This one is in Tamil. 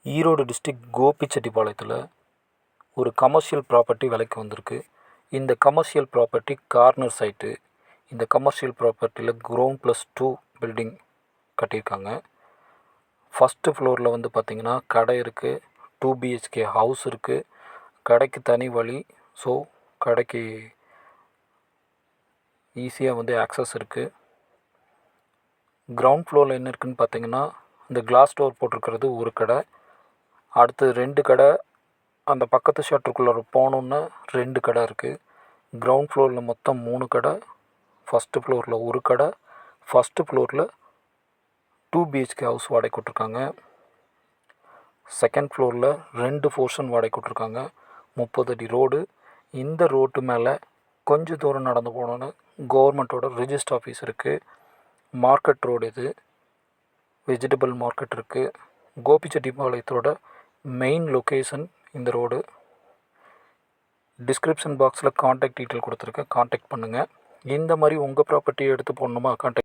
ஈரோடு டிஸ்ட்ரிக்ட் கோபிச்செட்டிப்பாளையத்தில் ஒரு கமர்ஷியல் ப்ராப்பர்ட்டி விலைக்கு வந்திருக்கு. இந்த கமர்ஷியல் ப்ராப்பர்ட்டி கார்னர் சைட்டு. இந்த கமர்ஷியல் ப்ராப்பர்ட்டியில் கிரவுண்ட் +2 பில்டிங் கட்டியிருக்காங்க. ஃபஸ்ட்டு ஃப்ளோரில் வந்து பார்த்திங்கன்னா கடை இருக்குது, 2 BHK ஹவுஸ் இருக்குது. கடைக்கு தனி வழி. ஸோ கடைக்கு ஈஸியாக வந்து ஆக்சஸ் இருக்குது. கிரவுண்ட் ஃப்ளோரில் என்ன இருக்குதுன்னு பார்த்திங்கன்னா, இந்த கிளாஸ் டோர் போட்டிருக்கிறது ஒரு கடை. அடுத்து 2 கடை, அந்த பக்கத்து ஷட்டருக்குள்ளே போனோன்னே 2 கடை இருக்குது. கிரவுண்ட் ஃப்ளோரில் மொத்தம் 3 கடை, ஃபஸ்ட்டு ஃப்ளோரில் ஒரு கடை, ஃபஸ்ட்டு ஃப்ளோரில் 2 BHK ஹவுஸ் வாடகை விட்ருக்காங்க. செகண்ட் ஃப்ளோரில் 2 போர்ஷன் வாடகை விட்ருக்காங்க. 30 அடி ரோடு. இந்த ரோட்டு மேலே கொஞ்சம் தூரம் நடந்து போனோன்னே கவர்மெண்ட்டோட ரிஜிஸ்டர் ஆஃபீஸ் இருக்குது. மார்க்கெட் ரோடு இது. வெஜிடபிள் மார்க்கெட் இருக்குது. கோபிச்செட்டிப்பாளையத்தோட மெயின் லொக்கேஷன் இந்த ரோடு. டிஸ்கிரிப்ஷன் பாக்ஸில் காண்டாக்ட் டீட்டெயில் கொடுத்துருக்கேன், காண்டாக்ட் பண்ணுங்கள். இந்த மாதிரி உங்கள் ப்ராப்பர்ட்டியை எடுத்து போடணுமா காண்டாக்ட்